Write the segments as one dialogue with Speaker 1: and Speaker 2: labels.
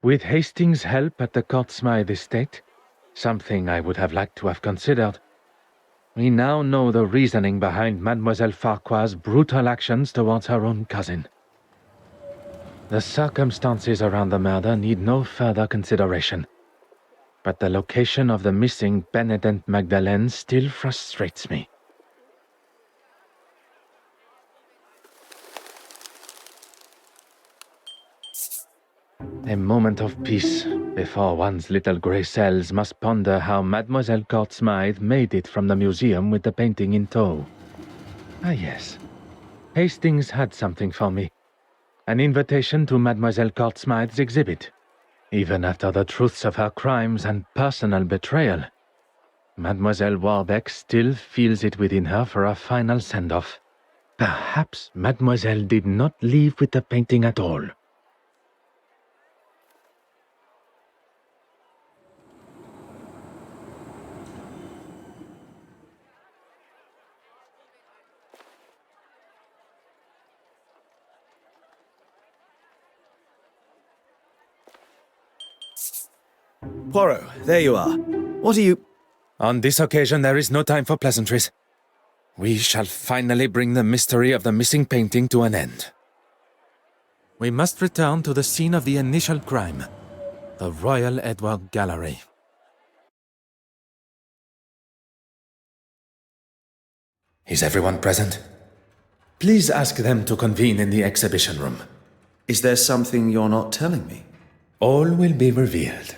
Speaker 1: With Hastings' help at the Courtsmythe estate, something I would have liked to have considered, we now know the reasoning behind Mademoiselle Farquhar's brutal actions towards her own cousin. The circumstances around the murder need no further consideration, but the location of the missing Benedette Magdalene still frustrates me. A moment of peace before one's little grey cells must ponder how Mademoiselle Courtsmythe made it from the museum with the painting in tow. Ah yes, Hastings had something for me. An invitation to Mademoiselle Courtsmythe's exhibit. Even after the truths of her crimes and personal betrayal, Mademoiselle Warbeck still feels it within her for a final send-off. Perhaps Mademoiselle did not leave with the painting at all.
Speaker 2: Poirot, there you are. What are you...
Speaker 3: On this occasion, there is no time for pleasantries. We shall finally bring the mystery of the missing painting to an end. We must return to the scene of the initial crime, the Royal Edward Gallery. Is everyone present? Please ask them to convene in the exhibition room.
Speaker 2: Is there something you're not telling me?
Speaker 3: All will be revealed.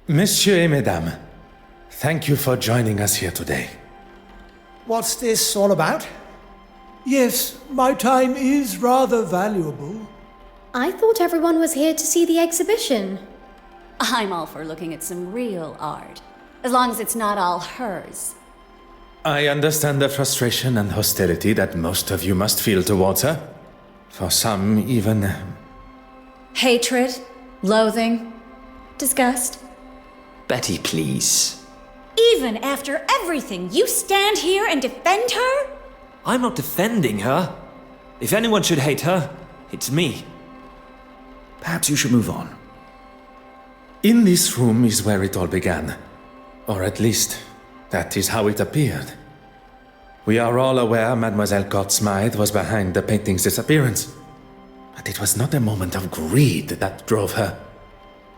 Speaker 3: Messieurs et mesdames, thank you for joining us here today.
Speaker 4: What's this all about? Yes, my time is rather valuable.
Speaker 5: I thought everyone was here to see the exhibition.
Speaker 6: I'm all for looking at some real art, as long as it's not all hers.
Speaker 3: I understand the frustration and hostility that most of you must feel towards her. For some, even...
Speaker 6: Hatred, loathing, disgust.
Speaker 2: Betty, please.
Speaker 6: Even after everything, you stand here and defend her?
Speaker 2: I'm not defending her. If anyone should hate her, it's me. Perhaps you should move on.
Speaker 3: In this room is where it all began. Or at least, that is how it appeared. We are all aware Mademoiselle Courtsmythe was behind the painting's disappearance. But it was not a moment of greed that drove her,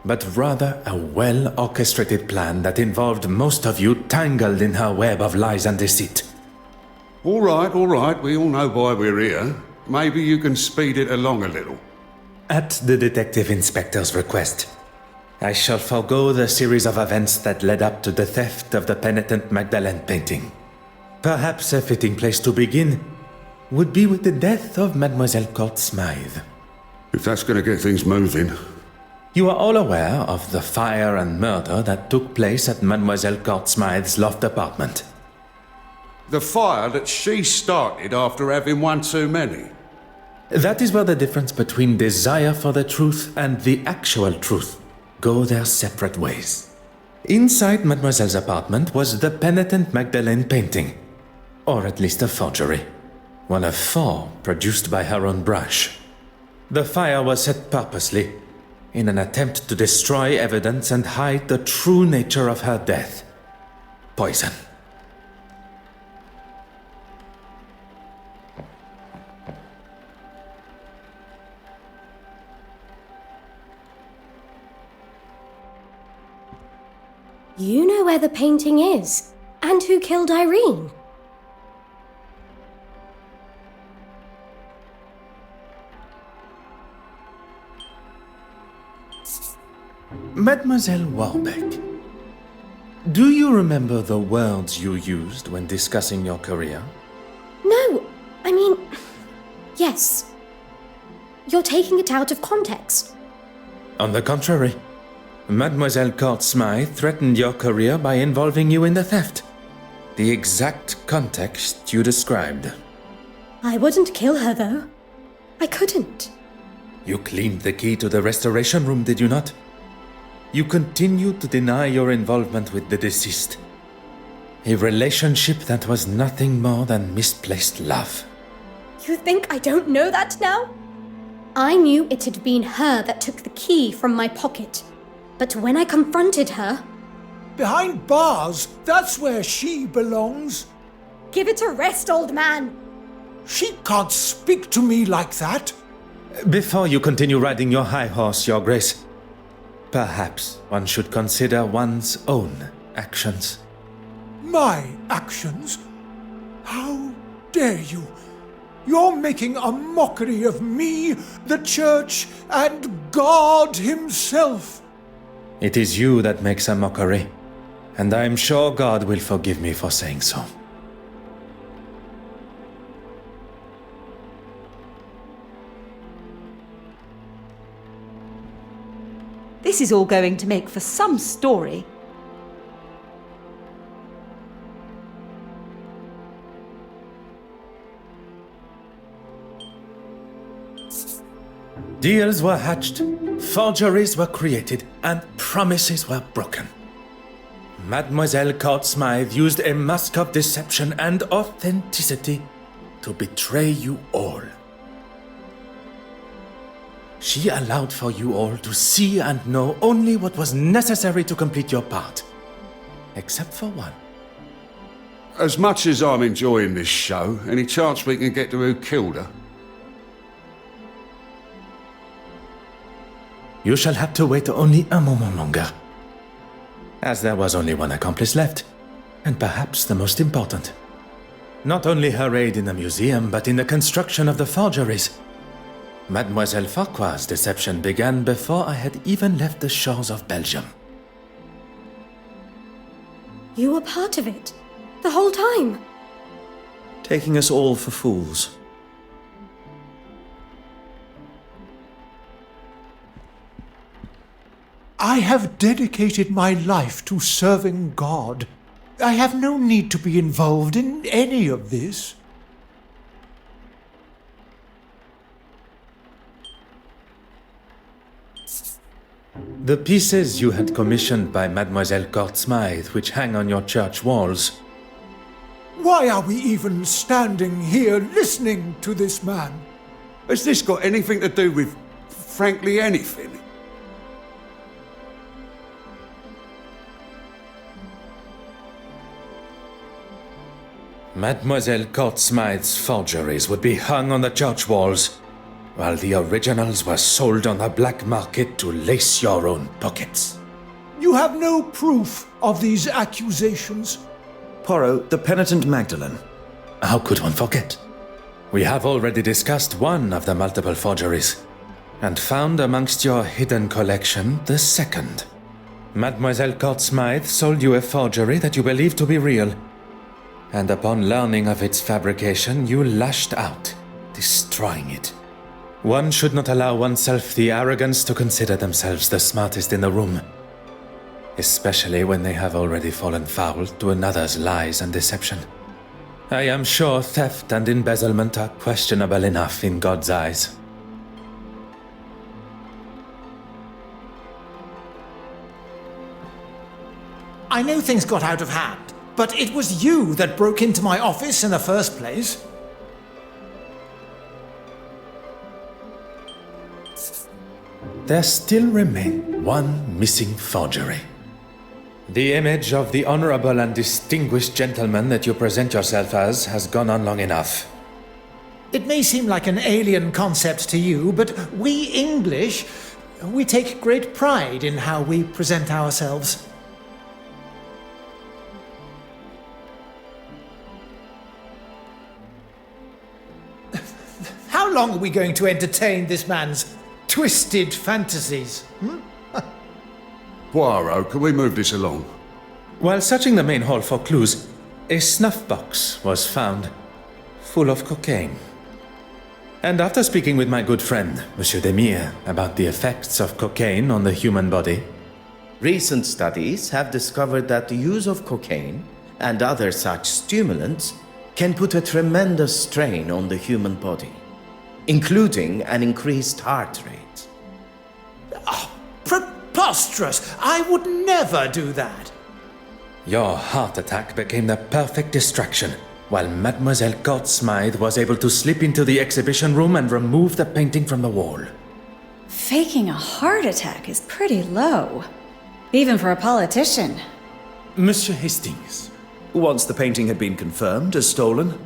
Speaker 3: but rather a well-orchestrated plan that involved most of you tangled in her web of lies and deceit.
Speaker 7: All right, we all know why we're here. Maybe you can speed it along a little.
Speaker 3: At the detective inspector's request, I shall forego the series of events that led up to the theft of the Benedette Magdalene painting. Perhaps a fitting place to begin would be with the death of Mademoiselle Courtsmythe.
Speaker 7: If that's going to get things moving.
Speaker 3: You are all aware of the fire and murder that took place at Mademoiselle Courtsmythe's loft apartment.
Speaker 7: The fire that she started after having one too many.
Speaker 3: That is where the difference between desire for the truth and the actual truth go their separate ways. Inside Mademoiselle's apartment was the Benedette Magdalene painting, or at least a forgery, one of 4 produced by her own brush. The fire was set purposely, in an attempt to destroy evidence and hide the true nature of her death. Poison.
Speaker 5: You know where the painting is, and who killed Irene.
Speaker 3: Mademoiselle Warbeck, do you remember the words you used when discussing your career?
Speaker 5: No, I mean, yes. You're taking it out of context.
Speaker 3: On the contrary, Mademoiselle Courtsmythe threatened your career by involving you in the theft. The exact context you described.
Speaker 5: I wouldn't kill her, though. I couldn't.
Speaker 3: You claimed the key to the restoration room, did you not? You continued to deny your involvement with the deceased. A relationship that was nothing more than misplaced love.
Speaker 5: You think I don't know that now? I knew it had been her that took the key from my pocket. But when I confronted her...
Speaker 4: Behind bars, that's where she belongs.
Speaker 5: Give it a rest, old man!
Speaker 4: She can't speak to me like that.
Speaker 3: Before you continue riding your high horse, Your Grace, perhaps one should consider one's own actions.
Speaker 4: My actions? How dare you? You're making a mockery of me, the Church, and God Himself.
Speaker 3: It is you that makes a mockery, and I am sure God will forgive me for saying so.
Speaker 8: This is all going to make for some story.
Speaker 3: Deals were hatched, forgeries were created, and promises were broken. Mademoiselle Court Smythe used a mask of deception and authenticity to betray you all. She allowed for you all to see and know only what was necessary to complete your part. Except for one.
Speaker 7: As much as I'm enjoying this show, any chance we can get to who killed her?
Speaker 3: You shall have to wait only a moment longer. As there was only one accomplice left, and perhaps the most important. Not only her aid in the museum, but in the construction of the forgeries. Mademoiselle Farquhar's deception began before I had even left the shores of Belgium.
Speaker 5: You were part of it, the whole time.
Speaker 2: Taking us all for fools.
Speaker 4: I have dedicated my life to serving God. I have no need to be involved in any of this.
Speaker 3: The pieces you had commissioned by Mademoiselle Court Smythe, which hang on your church walls.
Speaker 4: Why are we even standing here listening to this man?
Speaker 7: Has this got anything to do with, frankly, anything?
Speaker 3: Mademoiselle Court Smythe's forgeries would be hung on the church walls, while the originals were sold on the black market to lace your own pockets.
Speaker 4: You have no proof of these accusations.
Speaker 2: Poirot, the penitent Magdalene.
Speaker 3: How could one forget? We have already discussed one of the multiple forgeries, and found amongst your hidden collection the second. Mademoiselle Court Smythe sold you a forgery that you believed to be real, and upon learning of its fabrication, you lashed out, destroying it. One should not allow oneself the arrogance to consider themselves the smartest in the room, especially when they have already fallen foul to another's lies and deception. I am sure theft and embezzlement are questionable enough in God's eyes.
Speaker 4: I know things got out of hand, but it was you that broke into my office in the first place.
Speaker 3: There still remained one missing forgery. The image of the honorable and distinguished gentleman that you present yourself as has gone on long enough.
Speaker 4: It may seem like an alien concept to you, but we English, we take great pride in how we present ourselves. How long are we going to entertain this man's twisted fantasies?
Speaker 7: Poirot, can we move this along?
Speaker 3: While searching the main hall for clues, a snuff box was found, full of cocaine. And after speaking with my good friend, Monsieur Demire, about the effects of cocaine on the human body,
Speaker 9: recent studies have discovered that the use of cocaine and other such stimulants can put a tremendous strain on the human body, including an increased heart rate.
Speaker 4: Oh, preposterous! I would never do that.
Speaker 3: your heart attack became the perfect distraction, while Mademoiselle Court Smythe was able to slip into the exhibition room and remove the painting from the wall.
Speaker 6: Faking a heart attack is pretty low. Even for a politician.
Speaker 3: Monsieur Hastings.
Speaker 10: Once the painting had been confirmed as stolen.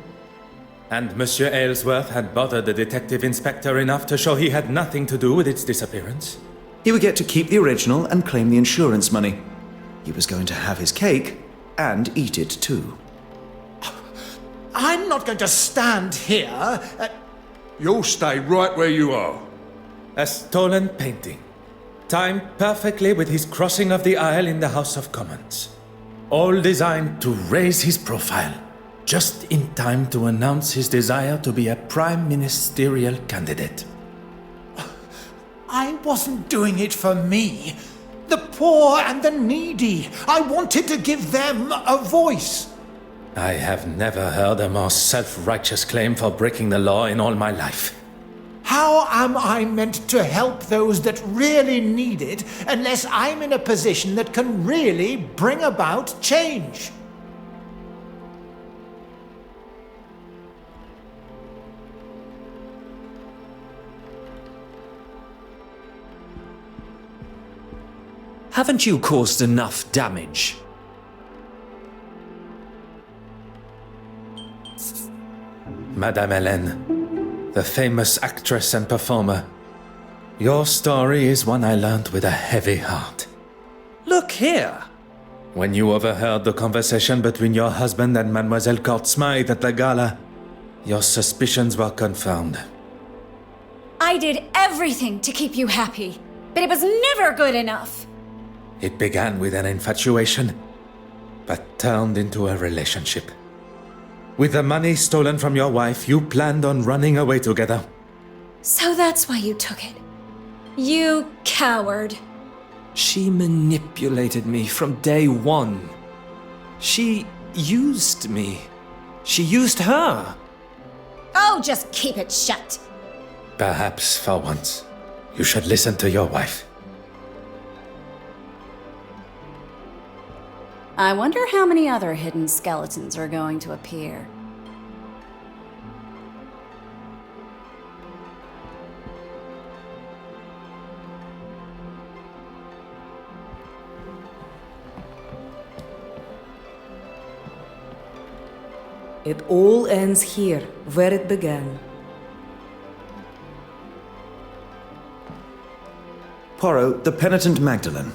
Speaker 3: And Monsieur Aylesworth had bothered the detective inspector enough to show he had nothing to do with its disappearance.
Speaker 10: He would get to keep the original and claim the insurance money. He was going to have his cake and eat it too.
Speaker 4: I'm not going to stand here.
Speaker 7: You'll stay right where you are.
Speaker 3: A stolen painting, timed perfectly with his crossing of the aisle in the House of Commons. All designed to raise his profile, just in time to announce his desire to be a prime ministerial candidate.
Speaker 4: I wasn't doing it for me. The poor and the needy. I wanted to give them a voice.
Speaker 3: I have never heard a more self-righteous claim for breaking the law in all my life.
Speaker 4: How am I meant to help those that really need it unless I'm in a position that can really bring about change?
Speaker 2: Haven't you caused enough damage?
Speaker 3: Madame Hélène, the famous actress and performer, your story is one I learned with a heavy heart.
Speaker 2: Look here!
Speaker 3: When you overheard the conversation between your husband and Mademoiselle Court Smythe at the gala, your suspicions were confirmed.
Speaker 6: I did everything to keep you happy, but it was never good enough.
Speaker 3: It began with an infatuation, but turned into a relationship. With the money stolen from your wife, you planned on running away together.
Speaker 6: So that's why you took it. You coward.
Speaker 2: She manipulated me from day one. She used me. She used her.
Speaker 5: Oh, just keep it shut.
Speaker 3: Perhaps, for once, you should listen to your wife.
Speaker 6: I wonder how many other hidden skeletons are going to appear.
Speaker 11: It all ends here, where it began.
Speaker 10: Poirot, the penitent Magdalene.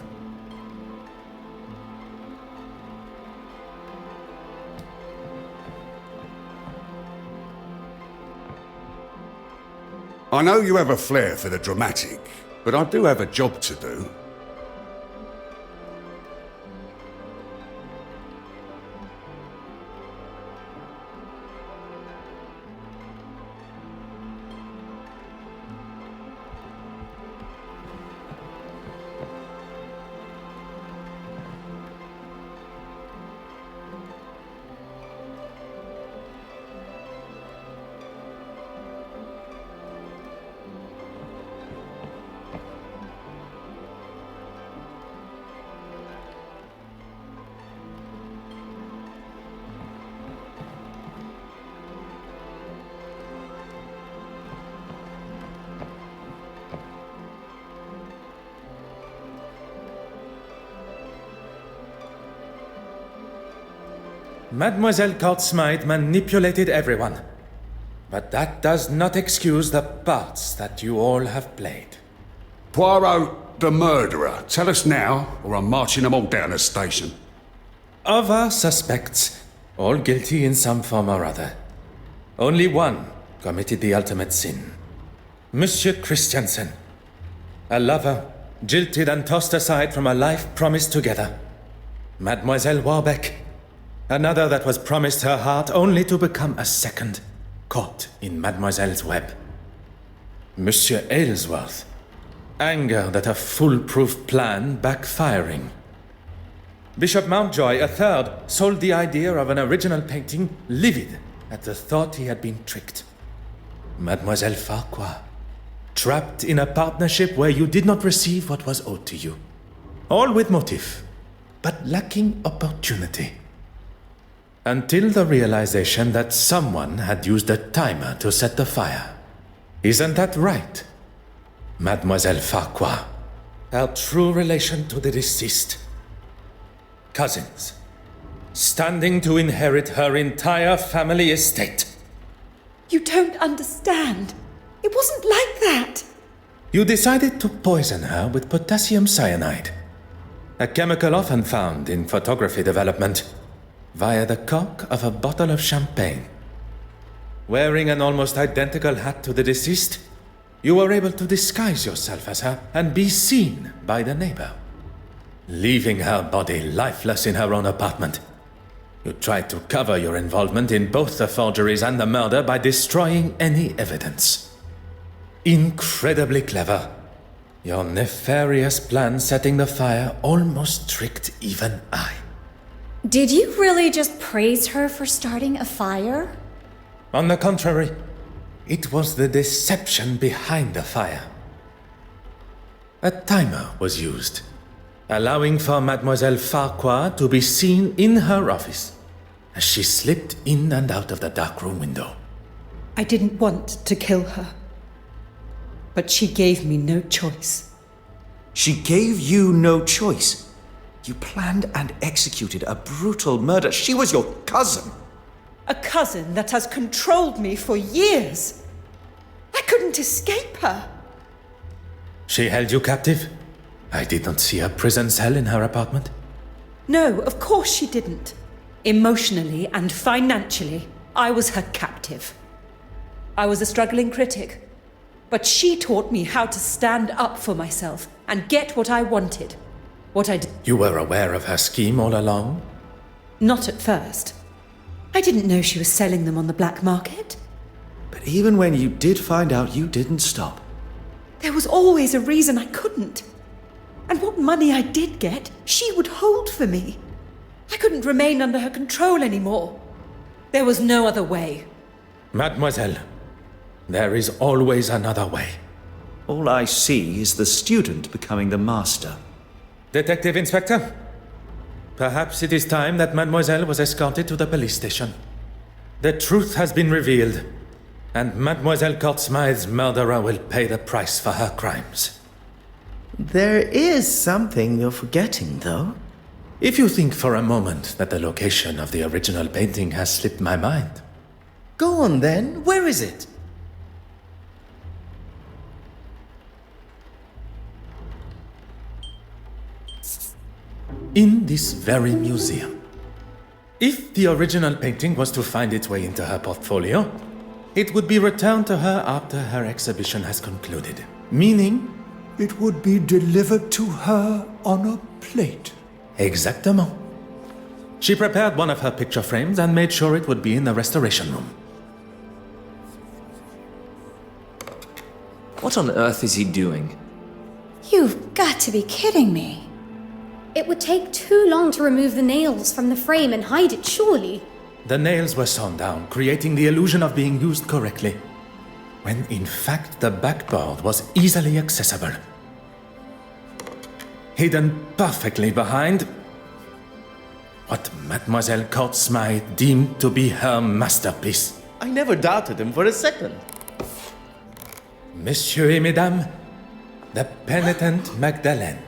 Speaker 7: I know you have a flair for the dramatic, but I do have a job to do.
Speaker 3: Mademoiselle Court Smythe manipulated everyone. But that does not excuse the parts that you all have played.
Speaker 7: Poirot, the murderer. Tell us now, or I'm marching them all down the station.
Speaker 3: Of our suspects, all guilty in some form or other, only one committed the ultimate sin. Monsieur Christiansen, a lover, jilted and tossed aside from a life promised together. Mademoiselle Warbeck, another that was promised her heart only to become a second, caught in Mademoiselle's web. Monsieur Aylesworth, anger that a foolproof plan backfiring. Bishop Mountjoy, a third, sold the idea of an original painting, livid at the thought he had been tricked. Mademoiselle Farquhar, trapped in a partnership where you did not receive what was owed to you. All with motive, but lacking opportunity. Until the realization that someone had used a timer to set the fire. Isn't that right, Mademoiselle Farquhar? Our true relation to the deceased. Cousins. Standing to inherit her entire family estate.
Speaker 8: You don't understand. It wasn't like that.
Speaker 3: You decided to poison her with potassium cyanide, a chemical often found in photography development, via the cork of a bottle of champagne. Wearing an almost identical hat to the deceased, you were able to disguise yourself as her and be seen by the neighbor. Leaving her body lifeless in her own apartment, you tried to cover your involvement in both the forgeries and the murder by destroying any evidence. Incredibly clever. Your nefarious plan setting the fire almost tricked even I.
Speaker 6: Did you really just praise her for starting a fire?
Speaker 3: On the contrary, it was the deception behind the fire. A timer was used, allowing for Mademoiselle Farquhar to be seen in her office as she slipped in and out of the darkroom window.
Speaker 8: I didn't want to kill her, but she gave me no choice.
Speaker 10: She gave you no choice. You planned and executed a brutal murder. She was your cousin.
Speaker 8: A cousin that has controlled me for years. I couldn't escape her.
Speaker 3: She held you captive? I did not see a prison cell in her apartment.
Speaker 8: No, of course she didn't. Emotionally and financially, I was her captive. I was a struggling critic, but she taught me how to stand up for myself and get what I wanted. What I did.
Speaker 3: You were aware of her scheme all along?
Speaker 8: Not at first. I didn't know she was selling them on the black market.
Speaker 10: But even when you did find out, you didn't stop.
Speaker 8: There was always a reason I couldn't. And what money I did get, she would hold for me. I couldn't remain under her control anymore. There was no other way.
Speaker 3: Mademoiselle, there is always another way.
Speaker 10: All I see is the student becoming the master.
Speaker 3: Detective Inspector, perhaps it is time that Mademoiselle was escorted to the police station. The truth has been revealed, and Mademoiselle Courtsmythe's murderer will pay the price for her crimes.
Speaker 9: There is something you're forgetting, though.
Speaker 3: If you think for a moment that the location of the original painting has slipped my mind.
Speaker 9: Go on then, where is it?
Speaker 3: In this very museum. If the original painting was to find its way into her portfolio, it would be returned to her after her exhibition has concluded. Meaning,
Speaker 4: It would be delivered to her on a plate.
Speaker 3: exactement. She prepared one of her picture frames and made sure it would be in the restoration room.
Speaker 2: What on earth is he doing?
Speaker 6: You've got to be kidding me.
Speaker 5: It would take too long to remove the nails from the frame and hide it, surely.
Speaker 3: The nails were sawn down, creating the illusion of being used correctly, when in fact the backboard was easily accessible. Hidden perfectly behind what Mademoiselle Courtsmythe deemed to be her masterpiece.
Speaker 9: I never doubted him for a second.
Speaker 3: Messieurs et Mesdames, the penitent Magdalene.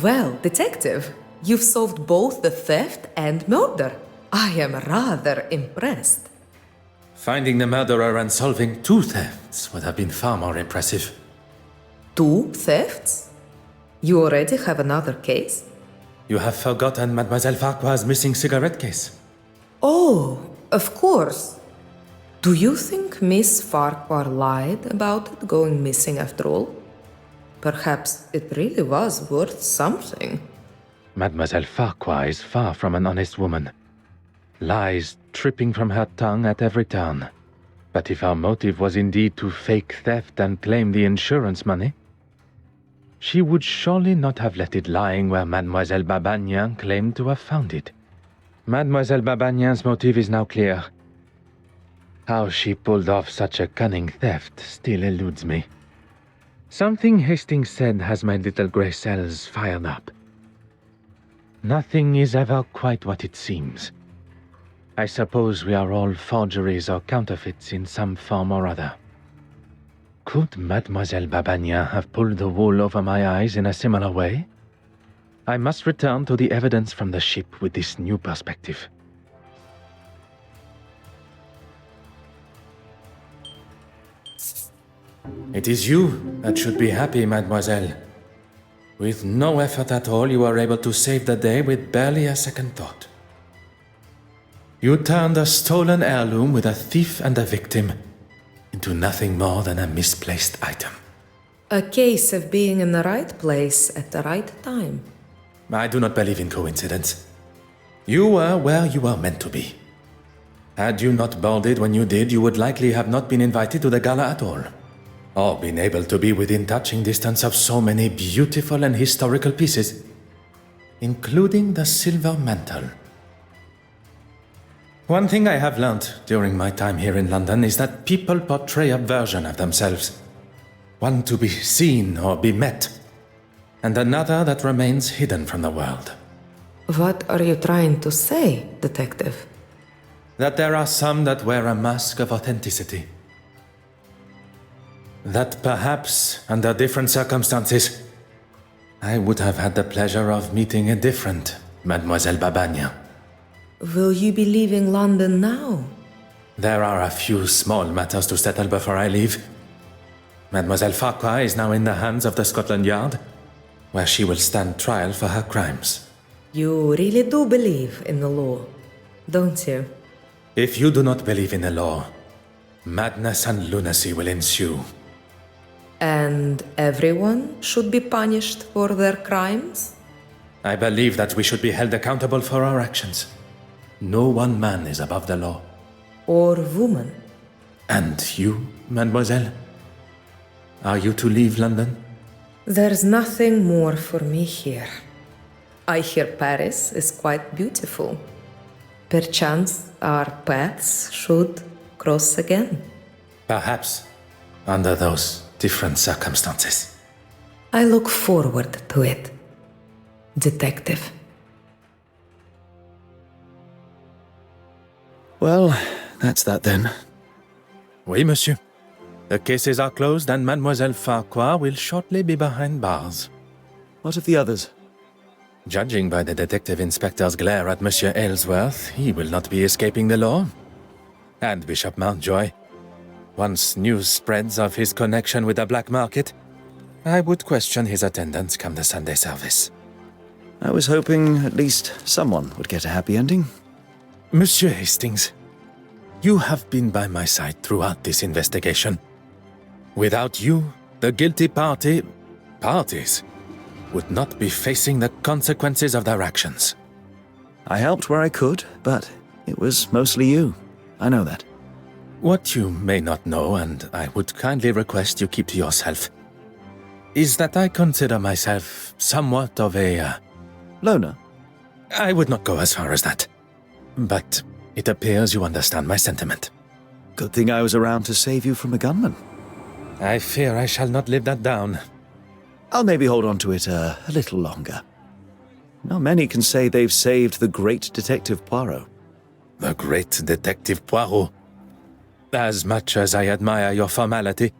Speaker 11: Well, detective, you've solved both the theft and murder. I am rather impressed.
Speaker 3: Finding the murderer and solving 2 thefts would have been far more impressive.
Speaker 11: 2 thefts? You already have another case?
Speaker 3: You have forgotten Mademoiselle Farquhar's missing cigarette case.
Speaker 11: Oh, of course. Do you think Miss Farquhar lied about it going missing after all? Perhaps it really was worth something.
Speaker 1: Mademoiselle Farquhar is far from an honest woman. Lies tripping from her tongue at every turn. But if our motive was indeed to fake theft and claim the insurance money, she would surely not have left it lying where Mademoiselle Babagnan claimed to have found it. Mademoiselle Babagnan's motive is now clear. How she pulled off such a cunning theft still eludes me. Something Hastings said has my little grey cells fired up. Nothing is ever quite what it seems. I suppose we are all forgeries or counterfeits in some form or other. Could Mademoiselle Babagnan have pulled the wool over my eyes in a similar way? I must return to the evidence from the ship with this new perspective.
Speaker 3: It is you that should be happy, mademoiselle. With no effort at all, you were able to save the day with barely a second thought. You turned a stolen heirloom with a thief and a victim into nothing more than a misplaced item.
Speaker 11: A case of being in the right place at the right time.
Speaker 3: I do not believe in coincidence. You were where you were meant to be. Had you not bolded when you did, you would likely have not been invited to the gala at all, or been able to be within touching distance of so many beautiful and historical pieces, including the silver mantle. One thing I have learned during my time here in London is that people portray a version of themselves, one to be seen or be met, and another that remains hidden from the world.
Speaker 11: What are you trying to say, detective?
Speaker 3: That there are some that wear a mask of authenticity. That perhaps, under different circumstances, I would have had the pleasure of meeting a different Mademoiselle Babagnan.
Speaker 11: Will you be leaving London now?
Speaker 3: There are a few small matters to settle before I leave. Mademoiselle Farquhar is now in the hands of the Scotland Yard, where she will stand trial for her crimes.
Speaker 11: You really do believe in the law, don't you?
Speaker 3: If you do not believe in the law, madness and lunacy will ensue.
Speaker 11: And everyone should be punished for their crimes?
Speaker 3: I believe that we should be held accountable for our actions. No one man is above the law.
Speaker 11: Or woman.
Speaker 3: And you, mademoiselle? Are you to leave London?
Speaker 11: There's nothing more for me here. I hear Paris is quite beautiful. Perchance our paths should cross again.
Speaker 3: Perhaps, under those different circumstances.
Speaker 11: I look forward to it, detective.
Speaker 10: Well, that's that then.
Speaker 3: Oui, monsieur. The cases are closed and Mademoiselle Farquhar will shortly be behind bars.
Speaker 10: What of the others?
Speaker 3: Judging by the detective inspector's glare at Monsieur Aylesworth, he will not be escaping the law. And Bishop Mountjoy. Once news spreads of his connection with the black market, I would question his attendance come the Sunday service.
Speaker 10: I was hoping at least someone would get a happy ending.
Speaker 3: Monsieur Hastings, you have been by my side throughout this investigation. Without you, the guilty parties, would not be facing the consequences of their actions.
Speaker 10: I helped where I could, but it was mostly you. I know that.
Speaker 3: What you may not know, and I would kindly request you keep to yourself, is that I consider myself somewhat of a...
Speaker 10: Loner?
Speaker 3: I would not go as far as that. But it appears you understand my sentiment.
Speaker 10: Good thing I was around to save you from a gunman.
Speaker 3: I fear I shall not live that down.
Speaker 10: I'll maybe hold on to it a little longer. Not many can say they've saved the great Detective Poirot.
Speaker 3: The great Detective Poirot. As much as I admire your formality,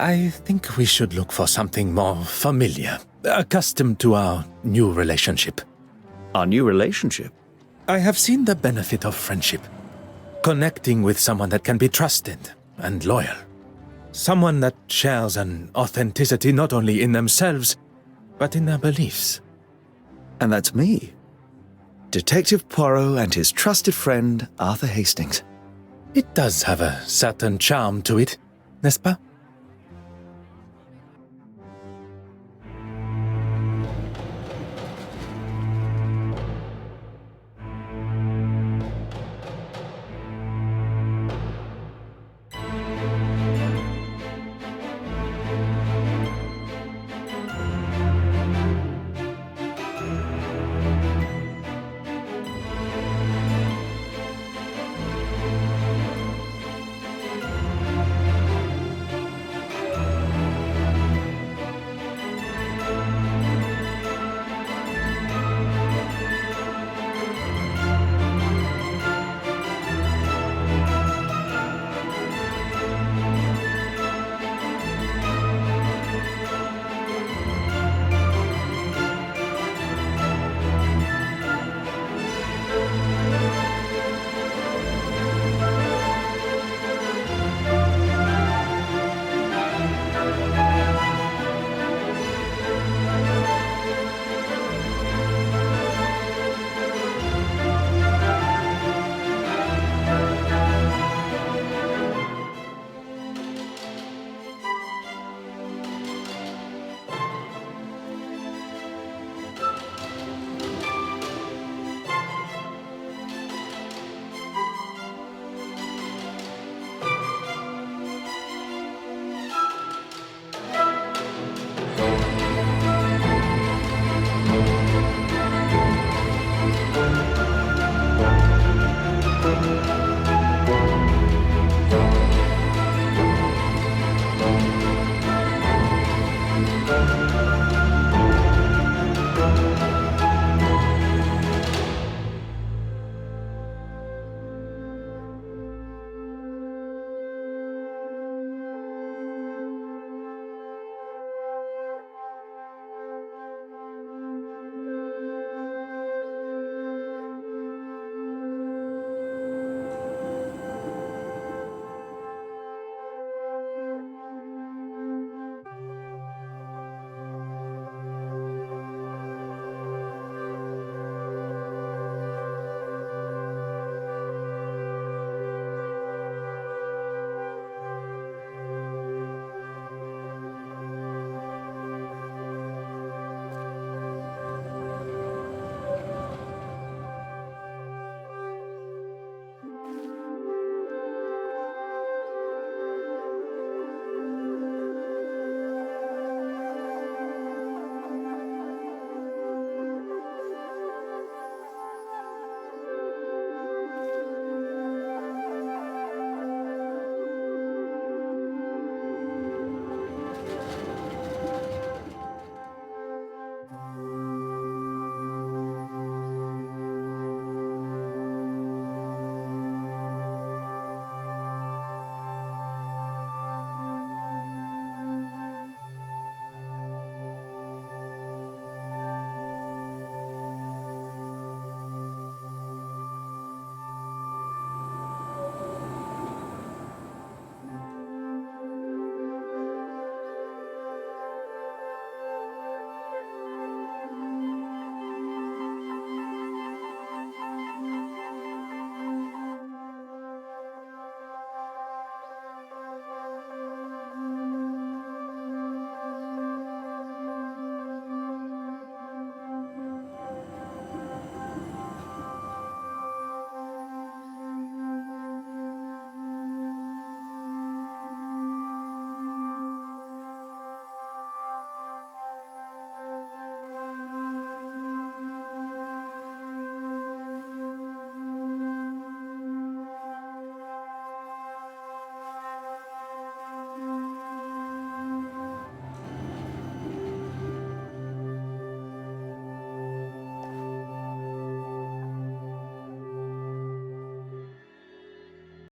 Speaker 3: I think we should look for something more familiar, accustomed to our new relationship.
Speaker 10: Our new relationship?
Speaker 3: I have seen the benefit of friendship. Connecting with someone that can be trusted and loyal. Someone that shares an authenticity not only in themselves, but in their beliefs.
Speaker 10: And that's me. Detective Poirot and his trusted friend, Arthur Hastings.
Speaker 3: It does have a certain charm to it, n'est-ce pas?